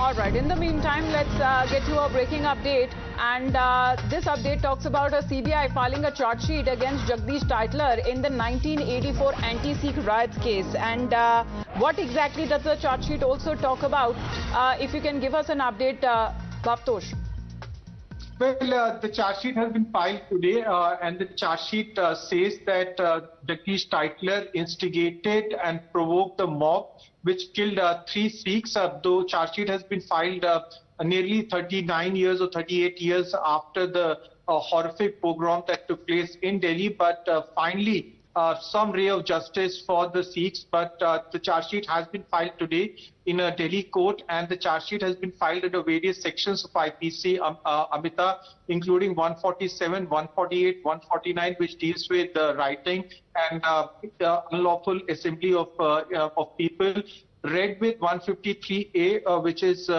All right. In the meantime, let's get to a breaking update. And this update talks about a CBI filing a charge sheet against Jagdish Tytler in the 1984 anti-Sikh riots case. And what exactly does the charge sheet also talk about? If you can give us an update, Bhavtosh. Well, the charge sheet has been filed today, and the charge sheet says that Jagdish Tytler instigated and provoked the mob, which killed 3 Sikhs. Though charge sheet has been filed nearly 39 years or 38 years after the horrific pogrom that took place in Delhi, but finally some ray of justice for the Sikhs. But the charge sheet has been filed today in a Delhi court, and the charge sheet has been filed under various sections of IPC, Amita, including 147, 148, 149, which deals with rioting and unlawful assembly of people. Read with 153A, which is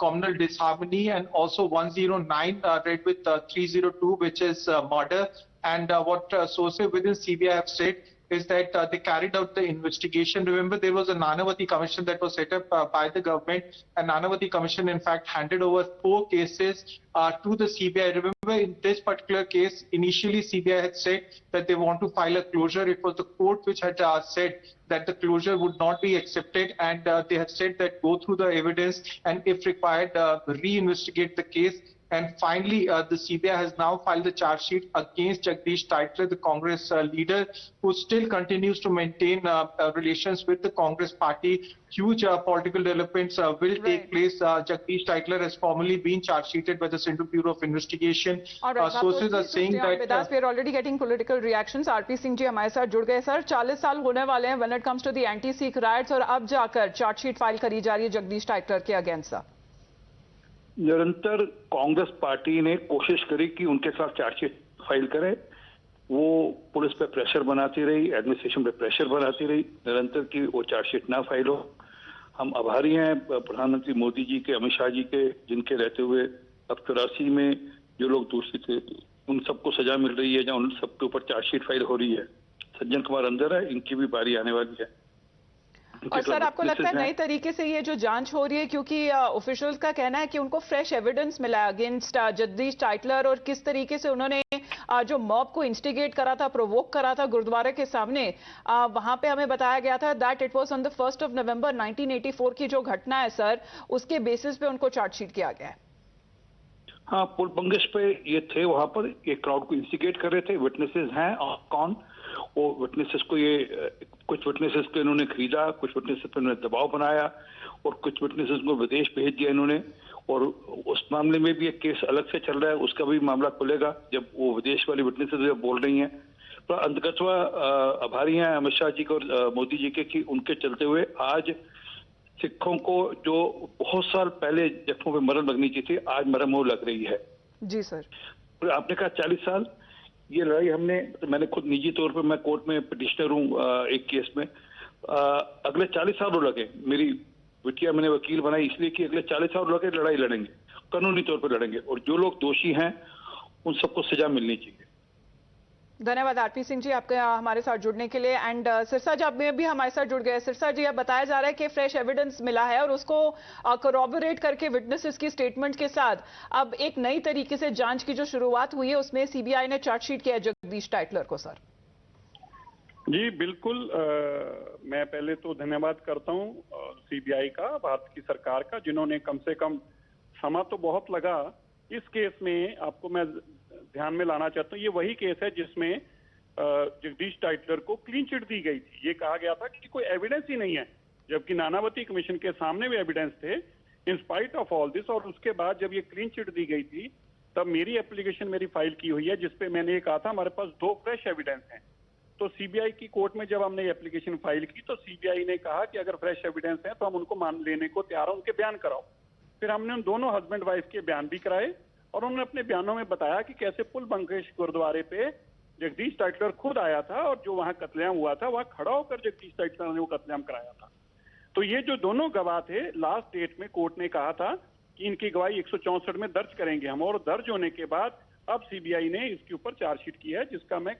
communal disharmony, and also 109, read with 302, which is murder. And what sources within CBI have said is that they carried out the investigation. Remember, there was a Nanavati Commission that was set up by the government, and Nanavati Commission, in fact, handed over 4 cases to the CBI. Remember, in this particular case, initially CBI had said that they want to file a closure. It was the court which had said that the closure would not be accepted, and they had said that go through the evidence and, if required, reinvestigate the case. And finally, the CBI has now filed the charge sheet against Jagdish Tytler, the Congress leader, who still continues to maintain relations with the Congress party. Huge political developments will take place. Jagdish Tytler has formally been charge sheeted by the Central Bureau of Investigation. Sources are saying that we are already getting political reactions. RP Singh ji हमारे साथ जुड़ गए sir. 40 साल होने वाले हैं when it comes to the anti-Sikh riots, और अब जाकर चार्ज शीट फाइल करी जा रही है जगदीश टाइटलर के अगेंस्ट. निरंतर कांग्रेस पार्टी ने कोशिश करी कि उनके साथ चार्जशीट फाइल करे. वो पुलिस पे प्रेशर बनाती रही, एडमिनिस्ट्रेशन पे प्रेशर बनाती रही निरंतर कि वो चार्जशीट ना फाइल हो. हम आभारी हैं प्रधानमंत्री मोदी जी के, अमित शाह जी के, जिनके रहते हुए अब 84 में जो लोग दोषी थे उन सबको सजा मिल रही है, जहाँ उन सबके ऊपर चार्जशीट फाइल हो रही है. सज्जन कुमार अंदर है, इनकी भी बारी आने वाली है. और सर, आपको लगता है नई तरीके से ये जो जांच हो रही है, क्योंकि ऑफिशियल्स का कहना है कि उनको फ्रेश एविडेंस मिला है अगेंस्ट जगदीश टाइटलर, और किस तरीके से उन्होंने जो मॉब को इंस्टिगेट करा था, प्रोवोक करा था गुरुद्वारे के सामने, वहां पे हमें बताया गया था that it was on the 1 नवंबर 1984 की जो घटना है सर, उसके बेसिस पे उनको चार्जशीट किया गया है. हाँ, पुल बंगश पे ये थे, वहां पर ये क्राउड को इंस्टिगेट कर रहे थे. विटनेसेस हैं और कौन वो विटनेसेस को, ये कुछ विटनेसेस को इन्होंने खरीदा, कुछ विटनेसेस पर इन्होंने दबाव बनाया, और कुछ विटनेसेस को विदेश भेज दिया इन्होंने. और उस मामले में भी एक केस अलग से चल रहा है, उसका भी मामला खुलेगा जब वो विदेश वाली विटनेसेस जब बोल रही हैं. तो अंतगतवा आभारी हैं अमित शाह जी को और मोदी जी के कि उनके चलते हुए आज सिखों को जो बहुत साल पहले जख्मों पे मरहम लगनी चाहिए थी, आज मरहम वो लग रही है. जी सर. आपने कहा 40 साल, ये लड़ाई हमने, मैंने खुद निजी तौर पे, मैं कोर्ट में पिटिशनर हूँ एक केस में, अगले 40 साल लगे. मेरी बिटिया मैंने वकील बनाई इसलिए कि अगले 40 साल लगे लड़ाई लड़ेंगे, कानूनी तौर पे लड़ेंगे, और जो लोग दोषी हैं उन सबको सजा मिलनी चाहिए. धन्यवाद आरपी सिंह जी, आपके हमारे साथ जुड़ने के लिए. एंड सिरसा जी, आप भी हमारे साथ जुड़ गए. सिरसा जी, अब बताया जा रहा है कि फ्रेश एविडेंस मिला है और उसको कोरॉबोरेट करके विटनेसेस की स्टेटमेंट के साथ अब एक नई तरीके से जांच की जो शुरुआत हुई है, उसमें सीबीआई ने चार्जशीट किया जगदीश टाइटलर को. सर जी बिल्कुल, मैं पहले तो धन्यवाद करता हूं सीबीआई का, भारत की सरकार का, जिन्होंने कम से कम, समय तो बहुत लगा इस केस में. आपको मैं ध्यान में लाना चाहता हूँ, ये वही केस है जिसमें जगदीश टाइटलर को क्लीन चिट दी गई थी. ये कहा गया था कि कोई एविडेंस ही नहीं है, जबकि नानावती कमीशन के सामने भी एविडेंस थे in spite of all this. और उसके बाद जब ये क्लीन चिट दी गई थी, तब मेरी एप्लीकेशन मेरी फाइल की हुई है, जिसपे मैंने ये कहा था हमारे पास 2 फ्रेश एविडेंस हैं. तो सीबीआई की कोर्ट में जब हमने एप्लीकेशन फाइल की, तो सीबीआई ने कहा कि अगर फ्रेश एविडेंस है तो हम उनको मान लेने को तैयार हैं, उनके बयान कराओ. फिर हमने उन दोनों हस्बैंड वाइफ के बयान भी कराए, और उन्होंने अपने बयानों में बताया कि कैसे पुल बंगेश गुरुद्वारे पे जगदीश टाइटलर खुद आया था, और जो वहां कत्लेआम हुआ था वहां खड़ा होकर जगदीश टाइटलर ने वो कत्लेआम कराया था. तो ये जो दोनों गवाह थे, लास्ट डेट में कोर्ट ने कहा था कि इनकी गवाही 164 में दर्ज करेंगे हम, और दर्ज होने के बाद अब सीबीआई ने इसके ऊपर चार्जशीट की है, जिसका मैं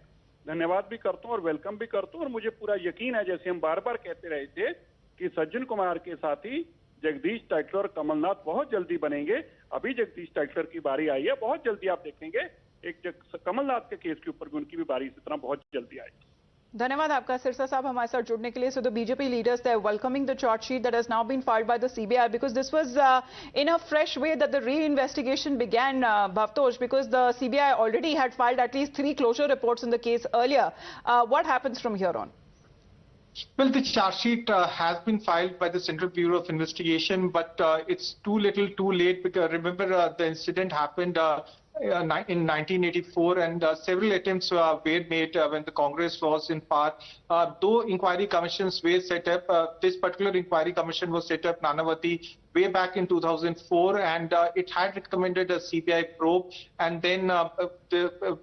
धन्यवाद भी करता हूं और वेलकम भी करता हूं. और मुझे पूरा यकीन है, जैसे हम बार बार कहते रहे थे, कि सज्जन कुमार के साथी जगदीश टाइटलर और कमलनाथ बहुत जल्दी बनेंगे। अभी जगदीश टाइटलर की बारी आई है, बहुत जल्दी आप देखेंगे कमलनाथ के केस के ऊपर भी उनकी भी बारी इसी तरह बहुत जल्दी आएगी। धन्यवाद आपका सिरसा साहब हमारे साथ जुड़ने के लिए. So the BJP leaders, they're welcoming the charge sheet that has now been filed by the CBI because this was in a fresh way that the reinvestigation began, Bhavtosh, because the CBI already had filed at least 3 closure reports in the case earlier. What happens from here on? Well, the charge sheet has been filed by the Central Bureau of Investigation, but it's too little too late because remember the incident happened in 1984 and several attempts were made when the Congress was in power. Though inquiry commissions were set up, this particular inquiry commission was set up, Nanavati, way back in 2004, and it had recommended a CBI probe, and then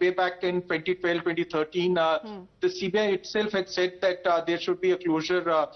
way back in 2012-2013, the CBI itself had said that there should be a closure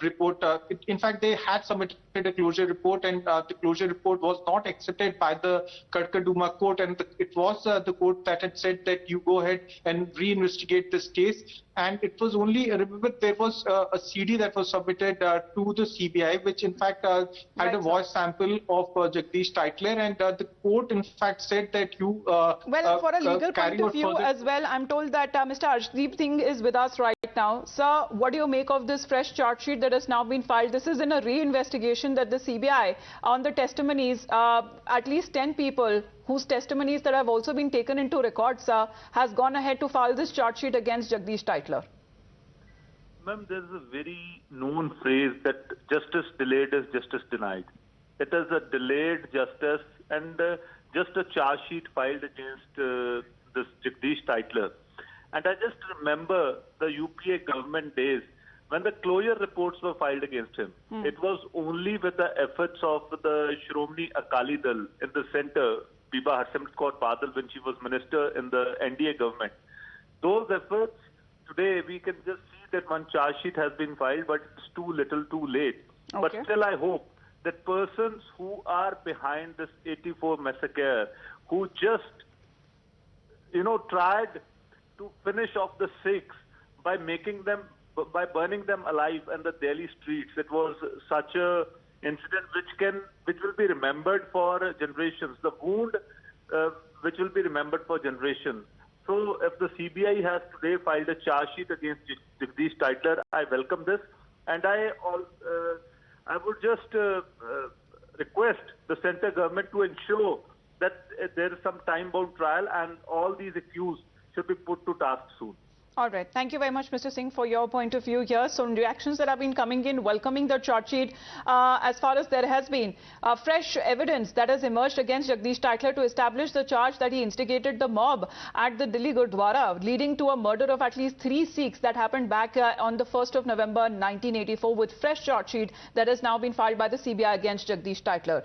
report. In fact, they had submitted a closure report, and the closure report was not accepted by the Karkaduma court, and it was the court that had said that you go ahead and reinvestigate this case. And it was only, remember, there was a CD that was submitted to the CBI, which in fact had a voice sample of Jagdish Tytler, and the court in fact said that you well, for a legal point of view as well, I'm told that Mr. Arshdeep Singh is with us right now. Sir, what do you make of this fresh charge sheet that has now been filed? This is in a reinvestigation that the CBI on the testimonies, at least 10 people whose testimonies that have also been taken into records has gone ahead to file this charge sheet against Jagdish Tytler. Ma'am, there is a very known phrase that justice delayed is justice denied. It is a delayed justice and just a charge sheet filed against this Jagdish Tytler. And I just remember the UPA government days when the closure reports were filed against him. It was only with the efforts of the Shromani Akali Dal in the centre, Biba Harsimrat Kaur Badal, when she was minister in the NDA government. Those efforts, today we can just see that one charge sheet has been filed, but it's too little too late. Okay. But still I hope that persons who are behind this 84 massacre, who just, tried to finish off the Sikhs by burning them alive in the Delhi streets. It was such a incident which will be remembered for generations. The wound which will be remembered for generations. So if the CBI has today filed a charge sheet against Jagdish Tytler, I welcome this, and I would just request the centre government to ensure that there is some time-bound trial and all these accused should be put to task soon. All right. Thank you very much, Mr. Singh, for your point of view here. So reactions that have been coming in, welcoming the charge sheet, as far as there has been fresh evidence that has emerged against Jagdish Tytler to establish the charge that he instigated the mob at the Delhi Gurdwara, leading to a murder of at least 3 Sikhs that happened back on the 1st of November 1984, with fresh charge sheet that has now been filed by the CBI against Jagdish Tytler.